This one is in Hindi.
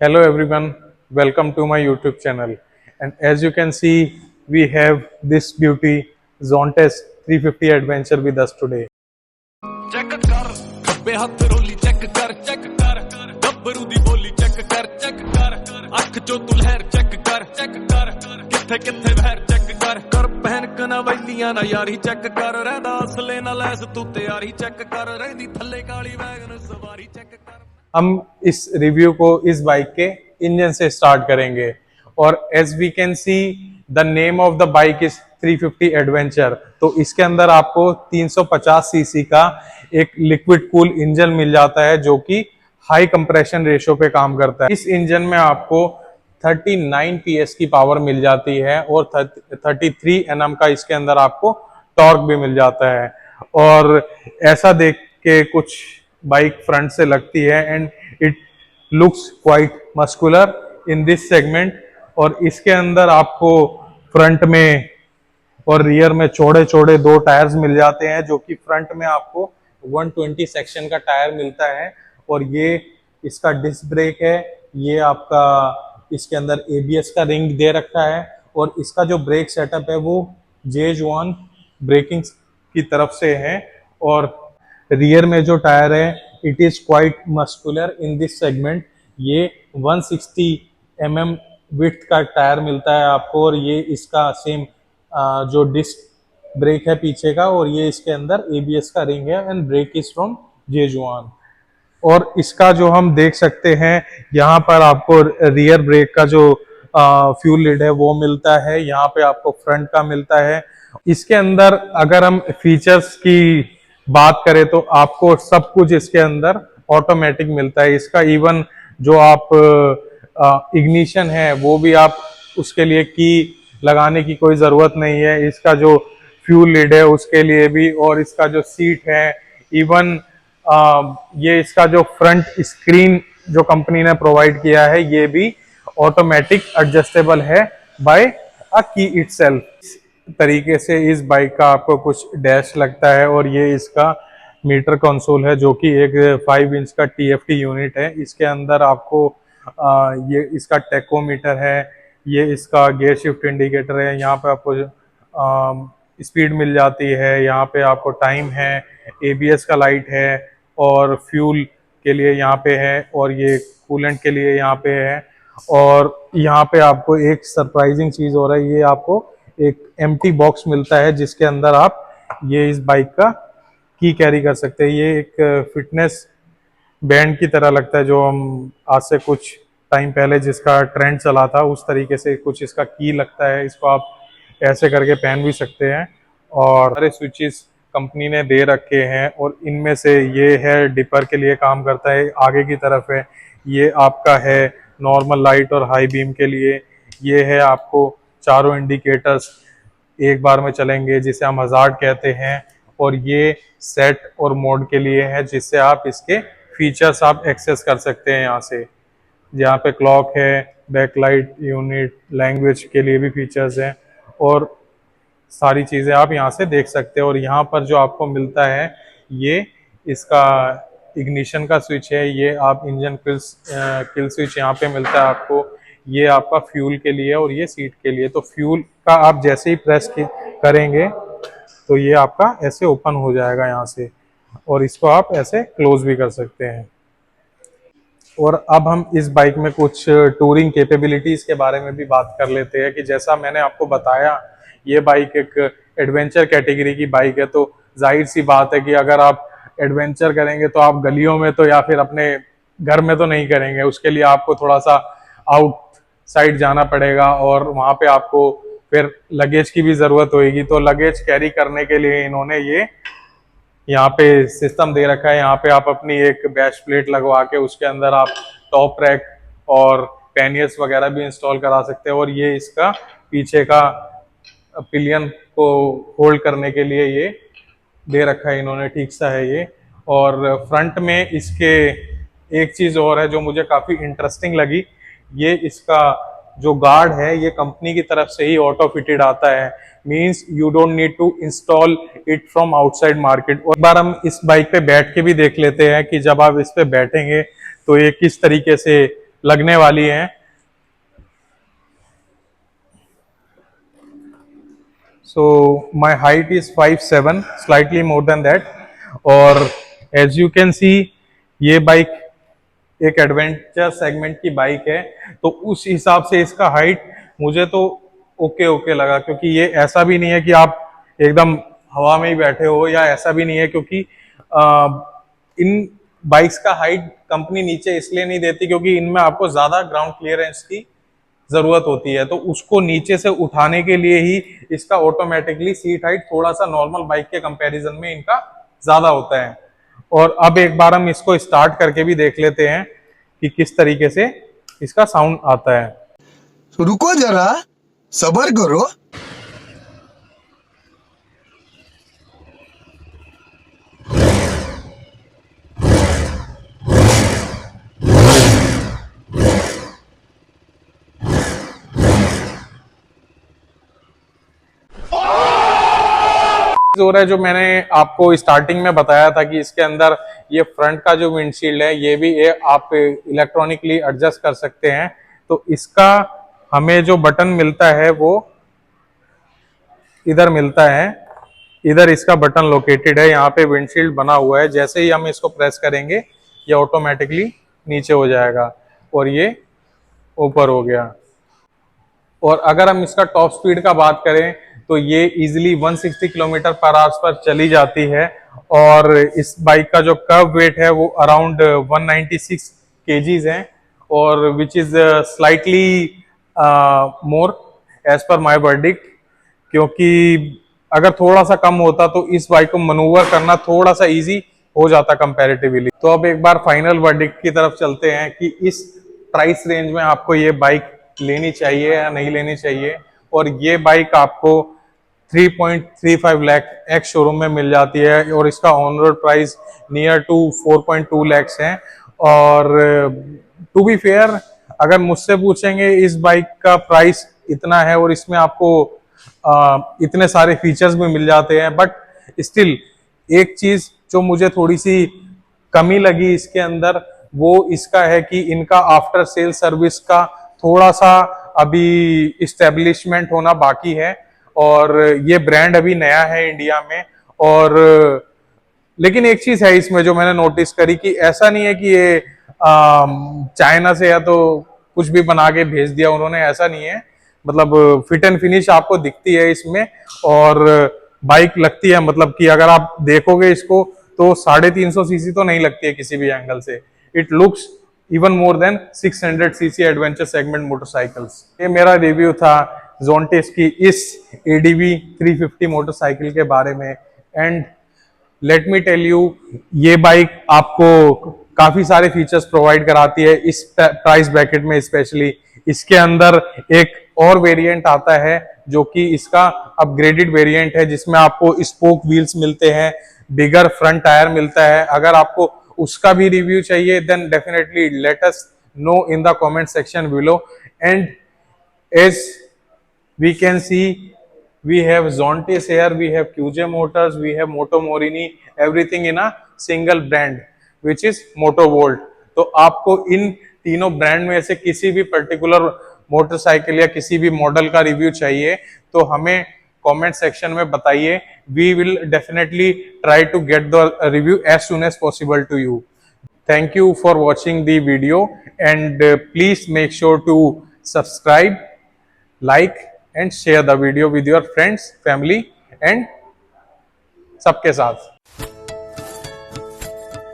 Hello everyone, welcome to my YouTube channel. And as you can see, we have this beauty Zontes 350 Adventure with us today. Check ਕਰ ਖੱਬੇ ਹੱਥ ਰੋਲੀ ਚੈੱਕ ਕਰ ਗੱਭਰੂ ਦੀ ਬੋਲੀ ਚੈੱਕ ਕਰ ਅੱਖ ਚੋਂ ਤੂੰ ਲਹਿਰ ਚੈੱਕ ਕਰ ਕਿੱਥੇ ਕਿੱਥੇ ਵਹਿਰ ਚੈੱਕ ਕਰ ਪਹਿਨ ਕਨਵੈਲੀਆਂ ਨਾ ਯਾਰੀ ਚੈੱਕ ਕਰ ਰਹਿੰਦਾ ਅਸਲੇ ਨਾਲ ਲੈਸ ਤੂੰ ਤਿਆਰੀ ਚੈੱਕ ਕਰ ਰਹਿੰਦੀ ਥੱਲੇ ਕਾਲੀ ਵੈਗਨ ਸਵਾਰੀ ਚੈੱਕ ਕਰ। हम इस रिव्यू को इस बाइक के इंजन से स्टार्ट करेंगे और as we can see the name of the bike is 350 adventure. तो इसके अंदर आपको 350 सीसी का एक लिक्विड कूल इंजन मिल जाता है जो कि हाई कंप्रेशन रेशो पे काम करता है। इस इंजन में आपको 39 PS की पावर मिल जाती है और 33 Nm का इसके अंदर आपको टॉर्क भी मिल जाता है। और ऐसा देख के कुछ बाइक फ्रंट से लगती है and it looks quite muscular in this segment. और इसके अंदर आपको फ्रंट में और रियर में चौड़े चौड़े दो टायर्स मिल जाते हैं जो कि फ्रंट में आपको 120 सेक्शन का टायर मिलता है। और ये इसका डिस्क ब्रेक है, ये आपका इसके अंदर ABS का रिंग दे रखा है और इसका जो ब्रेक सेटअप है वो J1 ब्रेकिंग की तरफ से है। और रियर में जो टायर है it is quite muscular in this segment. ये 160 mm विड्थ का टायर मिलता है आपको और ये इसका सेम जो डिस्क ब्रेक है पीछे का और ये इसके अंदर ABS का रिंग है and break is from J1। और इसका जो हम देख सकते हैं यहाँ पर आपको रियर ब्रेक का जो फ्यूल लिड है वो मिलता है, यहाँ पे आपको फ्रंट का मिलता है। इसके अंदर अगर हम फीचर्स की बात करें तो आपको सब कुछ इसके अंदर ऑटोमेटिक मिलता है। इसका इवन जो आप इग्निशन है वो भी आप उसके लिए की लगाने की कोई ज़रूरत नहीं है। इसका जो फ्यूल लिड है उसके लिए भी और इसका जो सीट है इवन ये इसका जो फ्रंट स्क्रीन जो कंपनी ने प्रोवाइड किया है ये भी ऑटोमेटिक एडजस्टेबल है बाय अ की इटसेल्फ। तरीके से इस बाइक का आपको कुछ डैश लगता है और ये इसका मीटर कंसोल है जो कि एक 5 इंच का TFT यूनिट है। इसके अंदर आपको ये इसका टेकोमीटर है, ये इसका गियर शिफ्ट इंडिकेटर है, यहाँ पे आपको स्पीड मिल जाती है, यहाँ पे आपको टाइम है, ABS का लाइट है और फ्यूल के लिए यहाँ पे है और ये कूलेंट के लिए यहाँ पे है। और यहाँ पे आपको एक सरप्राइजिंग चीज़ हो रहा है, ये आपको एक एम्प्टी बॉक्स मिलता है जिसके अंदर आप ये इस बाइक का की कैरी कर सकते हैं। ये एक फिटनेस बैंड की तरह लगता है जो हम आज से कुछ टाइम पहले जिसका ट्रेंड चला था उस तरीके से कुछ इसका की लगता है। इसको आप ऐसे करके पहन भी सकते हैं और सारे स्विचेस कंपनी ने दे रखे हैं और इनमें से ये है डिपर के लिए काम करता है, आगे की तरफ है ये आपका है नॉर्मल लाइट और हाई बीम के लिए, ये है आपको चारों इंडिकेटर्स एक बार में चलेंगे जिसे हम हजार्ड कहते हैं और ये सेट और मोड के लिए है जिससे आप इसके फीचर्स आप एक्सेस कर सकते हैं। यहाँ से यहाँ पे क्लॉक है, बैकलाइट यूनिट, लैंग्वेज के लिए भी फीचर्स हैं और सारी चीज़ें आप यहाँ से देख सकते हैं। और यहाँ पर जो आपको मिलता है ये इसका इग्निशन का स्विच है, ये आप इंजन किल स्विच यहाँ पे मिलता है आपको, ये आपका फ्यूल के लिए और ये सीट के लिए। तो फ्यूल का आप जैसे ही प्रेस करेंगे तो ये आपका ऐसे ओपन हो जाएगा यहाँ से और इसको आप ऐसे क्लोज भी कर सकते हैं। और अब हम इस बाइक में कुछ टूरिंग कैपेबिलिटीज़ के बारे में भी बात कर लेते हैं कि जैसा मैंने आपको बताया ये बाइक एक एडवेंचर कैटेगरी की बाइक है। तो जाहिर सी बात है कि अगर आप एडवेंचर करेंगे तो आप गलियों में तो या फिर अपने घर में तो नहीं करेंगे, उसके लिए आपको थोड़ा सा आउट साइड जाना पड़ेगा और वहाँ पे आपको फिर लगेज की भी ज़रूरत होगी। तो लगेज कैरी करने के लिए इन्होंने ये यहाँ पे सिस्टम दे रखा है, यहाँ पे आप अपनी एक बैश प्लेट लगवा के उसके अंदर आप टॉप रैक और पैनियर्स वगैरह भी इंस्टॉल करा सकते हैं। और ये इसका पीछे का पिलियन को होल्ड करने के लिए ये दे रखा है इन्होंने, ठीक सा है ये। और फ्रंट में इसके एक चीज़ और है जो मुझे काफ़ी इंटरेस्टिंग लगी, ये इसका जो गार्ड है ये कंपनी की तरफ से ही ऑटो फिटेड आता है, means you don't need to install it from outside market. और एक बार हम इस बाइक पे बैठ के भी देख लेते हैं कि जब आप इस पे बैठेंगे तो ये किस तरीके से लगने वाली हैं। So my height is 5'7", slightly more than that. और as you can see ये बाइक एक एडवेंचर सेगमेंट की बाइक है, तो उस हिसाब से इसका हाइट मुझे तो ओके ओके लगा, क्योंकि ये ऐसा भी नहीं है कि आप एकदम हवा में ही बैठे हो, या ऐसा भी नहीं है, क्योंकि इन बाइक्स का हाइट कंपनी नीचे इसलिए नहीं देती क्योंकि इनमें आपको ज्यादा ग्राउंड क्लियरेंस की जरूरत होती है, तो उसको नीचे से उठाने के लिए ही इसका ऑटोमेटिकली सीट हाइट थोड़ा सा नॉर्मल बाइक के कंपैरिजन में इनका ज्यादा होता है। और अब एक बार हम इसको स्टार्ट करके भी देख लेते हैं कि किस तरीके से इसका साउंड आता है। तो रुको जरा, सब्र करो। हो रहा है, जो मैंने आपको स्टार्टिंग में बताया था कि इसके अंदर ये फ्रंट का जो विंडशील्ड है ये भी आप इलेक्ट्रॉनिकली एडजस्ट कर सकते हैं। तो इसका हमें जो बटन मिलता है वो इधर मिलता है, इधर इसका बटन लोकेटेड है, यहाँ पे विंडशील्ड बना हुआ है। जैसे ही हम इसको प्रेस करेंगे ये ऑटोमेटिकली नीचे हो जाएगा और ये ऊपर हो गया। और अगर हम इसका टॉप स्पीड का बात करें तो ये इजीली 160 किलोमीटर पर आवर्स पर चली जाती है। और इस बाइक का जो कर्व वेट है वो अराउंड 196 केजीज है, और which is slightly more as per my verdict, क्योंकि अगर थोड़ा सा कम होता तो इस बाइक को मनूवर करना थोड़ा सा इजी हो जाता कंपैरेटिवली। तो अब एक बार फाइनल वर्डिक्ट की तरफ चलते हैं कि इस प्राइस रेंज में आपको ये बाइक लेनी चाहिए या नहीं लेनी चाहिए। और ये बाइक आपको 3.35 लाख एक्स शोरूम में मिल जाती है, और इसका on road price near to 4.2 lakh है। और टू बी फेयर, अगर मुझसे पूछेंगे इस बाइक का प्राइस इतना है और इसमें आपको इतने सारे फीचर्स भी मिल जाते हैं, बट स्टिल एक चीज जो मुझे थोड़ी सी कमी लगी इसके अंदर वो इसका है कि इनका आफ्टर सेल सर्विस का थोड़ा सा अभी इस्टेब्लिशमेंट होना बाकी है। और ये ब्रांड अभी नया है इंडिया में। और लेकिन एक चीज है इसमें जो मैंने नोटिस करी कि ऐसा नहीं है कि ये चाइना से या तो कुछ भी बना के भेज दिया उन्होंने, ऐसा नहीं है। मतलब फिट एंड फिनिश आपको दिखती है इसमें, और बाइक लगती है, मतलब कि अगर आप देखोगे इसको तो 350 सीसी तो नहीं लगती है किसी भी एंगल से। It looks even more than 600 CC adventure segment motorcycles. ये मेरा रिव्यू था जोंटिस की इस एडीवी 350 मोटरसाइकिल के बारे में। And let me tell you, ये बाइक आपको काफी सारे फीचर्स प्रोवाइड कराती है इस प्राइस ब्रैकेट में। स्पेशली इसके अंदर एक और वेरिएंट आता है जो कि इसका अपग्रेडेड वेरिएंट है, जिसमें आपको स्पोक व्हील्स मिलते हैं, बिगर फ्रंट टायर मिलता है। अगर आपको उसका भी रिव्यू चाहिए then definitely let us know in the comment section below. And as we can see, we have Zontis here, we have QJ Motors, we have Moto Morini, everything in a single brand which is Motovolt। तो आपको इन तीनों ब्रांड में से किसी भी पर्टिकुलर मोटरसाइकिल या किसी भी मॉडल का रिव्यू चाहिए तो हमें कमेंट सेक्शन में बताइए। We will definitely try to get the review as soon as possible to you. Thank you for watching the video, and please make sure to subscribe, like and share the video with your friends, family and सबके साथ।